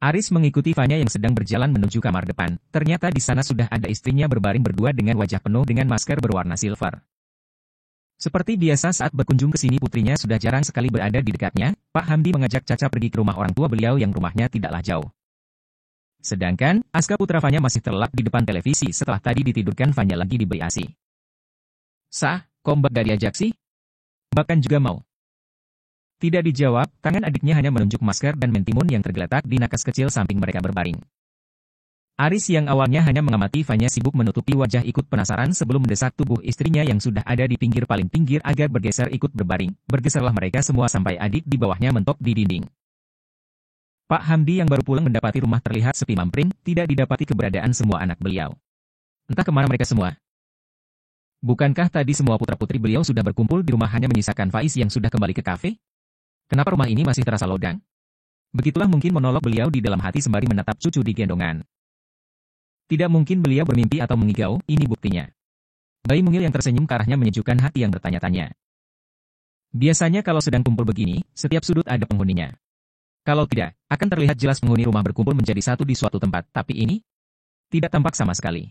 Aris mengikuti Fanya yang sedang berjalan menuju kamar depan. Ternyata di sana sudah ada istrinya berbaring berdua dengan wajah penuh dengan masker berwarna silver. Seperti biasa saat berkunjung ke sini putrinya sudah jarang sekali berada di dekatnya, Pak Hamdi mengajak Caca pergi ke rumah orang tua beliau yang rumahnya tidaklah jauh. Sedangkan, Aska putra Fanya masih terlelap di depan televisi setelah tadi ditidurkan Fanya lagi diberi ASI. Sah, kok Mbak gak diajak sih? Mbak kan juga mau. Tidak dijawab, tangan adiknya hanya menunjuk masker dan mentimun yang tergeletak di nakas kecil samping mereka berbaring. Aris yang awalnya hanya mengamati Fanya sibuk menutupi wajah ikut penasaran sebelum mendesak tubuh istrinya yang sudah ada di pinggir paling pinggir agar bergeser ikut berbaring. Bergeserlah mereka semua sampai adik di bawahnya mentok di dinding. Pak Hamdi yang baru pulang mendapati rumah terlihat sepi mampring, tidak didapati keberadaan semua anak beliau. Entah kemana mereka semua. Bukankah tadi semua putra-putri beliau sudah berkumpul di rumah hanya menyisakan Faiz yang sudah kembali ke kafe? Kenapa rumah ini masih terasa lodang? Begitulah mungkin monolog beliau di dalam hati sembari menatap cucu di gendongan. Tidak mungkin beliau bermimpi atau mengigau, ini buktinya. Bayi mungil yang tersenyum ke arahnya menyejukkan hati yang bertanya-tanya. Biasanya kalau sedang kumpul begini, setiap sudut ada penghuninya. Kalau tidak, akan terlihat jelas penghuni rumah berkumpul menjadi satu di suatu tempat, tapi ini tidak tampak sama sekali.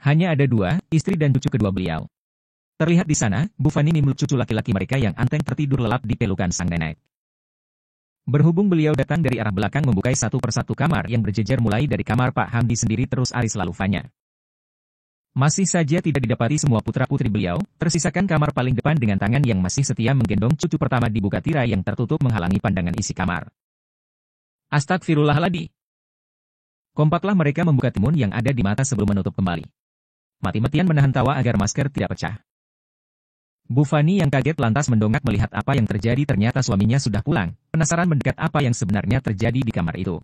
Hanya ada dua, istri dan cucu kedua beliau. Terlihat di sana, Bu Fani memeluk cucu laki-laki mereka yang anteng tertidur lelap di pelukan sang nenek. Berhubung beliau datang dari arah belakang membukai satu persatu kamar yang berjejer mulai dari kamar Pak Hamdi sendiri terus Aris lalu Fanya. Masih saja tidak didapati semua putra-putri beliau, tersisakan kamar paling depan dengan tangan yang masih setia menggendong cucu pertama dibuka tirai yang tertutup menghalangi pandangan isi kamar. Astagfirullahaladzim. Kompaklah mereka membuka timun yang ada di mata sebelum menutup kembali. Mati-matian menahan tawa agar masker tidak pecah. Bu Fani yang kaget lantas mendongak melihat apa yang terjadi ternyata suaminya sudah pulang, penasaran mendekat apa yang sebenarnya terjadi di kamar itu.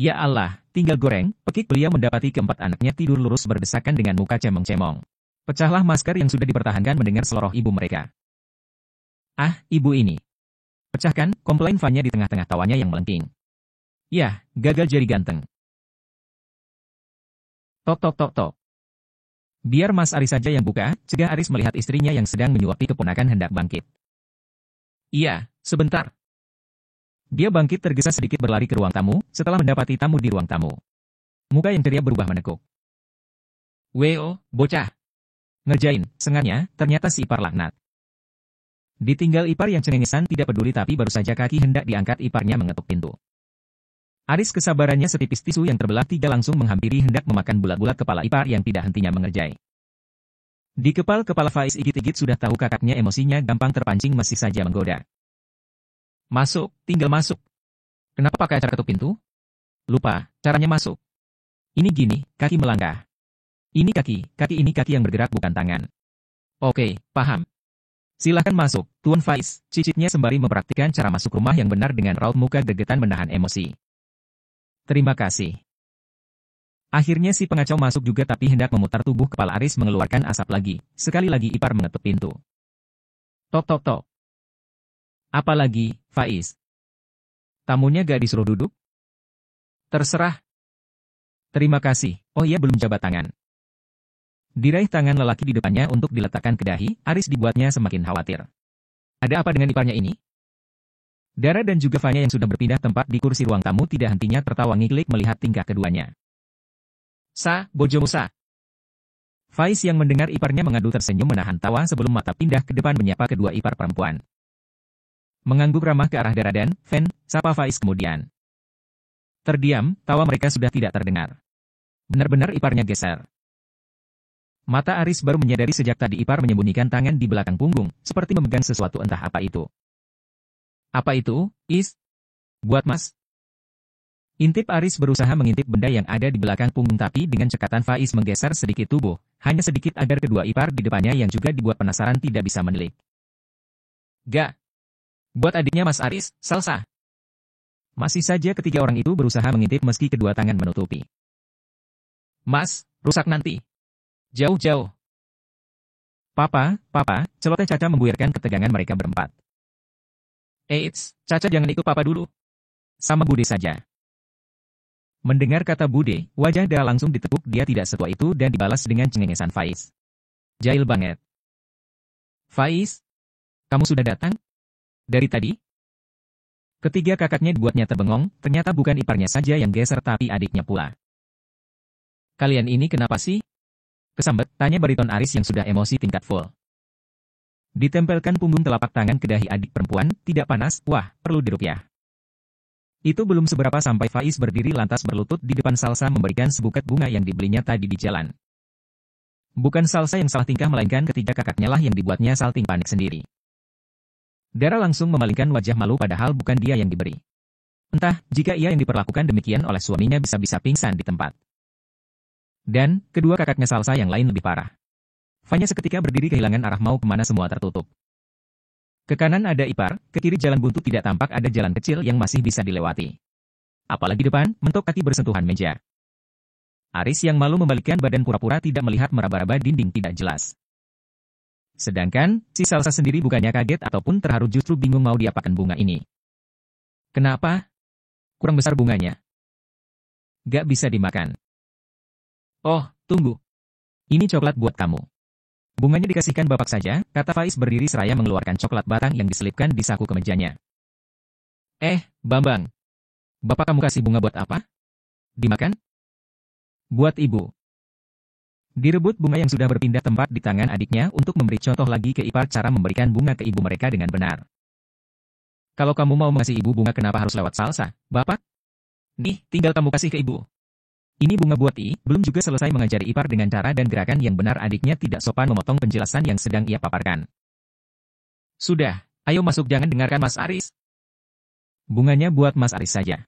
Ya Allah, tinggal goreng, pekik beliau mendapati keempat anaknya tidur lurus berdesakan dengan muka cemong-cemong. Pecahlah masker yang sudah dipertahankan mendengar seloroh ibu mereka. Ah, ibu ini. Pecahkan, komplain Fanya di tengah-tengah tawanya yang melengking. Yah, gagal jadi ganteng. Tok tok tok tok. Biar Mas Aris saja yang buka, cegah Aris melihat istrinya yang sedang menyuapi keponakan hendak bangkit. Iya, sebentar. Dia bangkit tergesa sedikit berlari ke ruang tamu, setelah mendapati tamu di ruang tamu. Muka yang ceria berubah menekuk. Weo, bocah. Ngerjain, sengaja, ternyata si ipar laknat. Ditinggal ipar yang cengengesan tidak peduli tapi baru saja kaki hendak diangkat iparnya mengetuk pintu. Aris kesabarannya setipis tisu yang terbelah tiga langsung menghampiri hendak memakan bulat-bulat kepala ipar yang tidak hentinya mengerjai. Di kepala Faiz igit-igit sudah tahu kakaknya emosinya gampang terpancing masih saja menggoda. Masuk, tinggal masuk. Kenapa pakai cara ketuk pintu? Lupa, caranya masuk. Ini gini, kaki melangkah. Ini kaki ini kaki yang bergerak bukan tangan. Oke, paham. Silahkan masuk, Tuan Faiz, cicitnya sembari mempraktikkan cara masuk rumah yang benar dengan raut muka gegetan menahan emosi. Terima kasih. Akhirnya si pengacau masuk juga tapi hendak memutar tubuh kepala Aris mengeluarkan asap lagi. Sekali lagi ipar mengetuk pintu. Tok tok tok. Apa lagi, Faiz? Tamunya gak disuruh duduk? Terserah. Terima kasih. Oh iya belum jabat tangan. Diraih tangan lelaki di depannya untuk diletakkan ke dahi, Aris dibuatnya semakin khawatir. Ada apa dengan iparnya ini? Dara dan juga Fanya yang sudah berpindah tempat di kursi ruang tamu tidak hentinya tertawa ngiklik melihat tingkah keduanya. Sa, bojomu sa. Faiz yang mendengar iparnya mengadu tersenyum menahan tawa sebelum mata pindah ke depan menyapa kedua ipar perempuan. Mengangguk ramah ke arah Dara dan Fen, sapa Faiz kemudian. Terdiam, tawa mereka sudah tidak terdengar. Benar-benar iparnya geser. Mata Aris baru menyadari sejak tadi ipar menyembunyikan tangan di belakang punggung, seperti memegang sesuatu entah apa itu. Apa itu, Is? Buat Mas? Intip Aris berusaha mengintip benda yang ada di belakang punggung tapi dengan cekatan Faiz menggeser sedikit tubuh, hanya sedikit agar kedua ipar di depannya yang juga dibuat penasaran tidak bisa menilik. Gak. Buat adiknya Mas Aris, Salsa. Masih saja ketiga orang itu berusaha mengintip meski kedua tangan menutupi. Mas, rusak nanti. Jauh-jauh. Papa, celoteh Caca membuirkan ketegangan mereka berempat. Eits, Caca jangan ikut papa dulu. Sama Bude saja. Mendengar kata Bude, wajah Dara langsung ditekuk dia tidak setua itu dan dibalas dengan cengengesan Faiz. Jahil banget. Faiz? Kamu sudah datang? Dari tadi? Ketiga kakaknya dibuatnya terbengong, ternyata bukan iparnya saja yang geser tapi adiknya pula. Kalian ini kenapa sih? Kesambet, tanya bariton Aris yang sudah emosi tingkat full. Ditempelkan punggung telapak tangan ke dahi adik perempuan, tidak panas, wah, perlu dirupiah. Itu belum seberapa sampai Faiz berdiri lantas berlutut di depan Salsa memberikan sebuket bunga yang dibelinya tadi di jalan. Bukan Salsa yang salah tingkah melainkan ketiga kakaknya lah yang dibuatnya salting panik sendiri. Dara langsung memalingkan wajah malu padahal bukan dia yang diberi. Entah, jika ia yang diperlakukan demikian oleh suaminya bisa-bisa pingsan di tempat. Dan, kedua kakaknya Salsa yang lain lebih parah. Fanya seketika berdiri kehilangan arah mau kemana semua tertutup. Ke kanan ada ipar, ke kiri jalan buntu tidak tampak ada jalan kecil yang masih bisa dilewati. Apalagi depan, mentok kaki bersentuhan meja. Aris yang malu membalikkan badan pura-pura tidak melihat meraba-raba dinding tidak jelas. Sedangkan, si Salsa sendiri bukannya kaget ataupun terharu justru bingung mau diapakan bunga ini. Kenapa? Kurang besar bunganya. Gak bisa dimakan. Oh, tunggu. Ini coklat buat kamu. Bunganya dikasihkan bapak saja, kata Faiz berdiri seraya mengeluarkan coklat batang yang diselipkan di saku kemejanya. Bambang. Bapak kamu kasih bunga buat apa? Dimakan? Buat ibu. Direbut bunga yang sudah berpindah tempat di tangan adiknya untuk memberi contoh lagi ke ipar cara memberikan bunga ke ibu mereka dengan benar. Kalau kamu mau mengasih ibu bunga kenapa harus lewat Salsa, bapak? Nih, tinggal kamu kasih ke ibu. Ini bunga buat belum juga selesai mengajari ipar dengan cara dan gerakan yang benar adiknya tidak sopan memotong penjelasan yang sedang ia paparkan. Sudah, ayo masuk jangan dengarkan Mas Aris. Bunganya buat Mas Aris saja.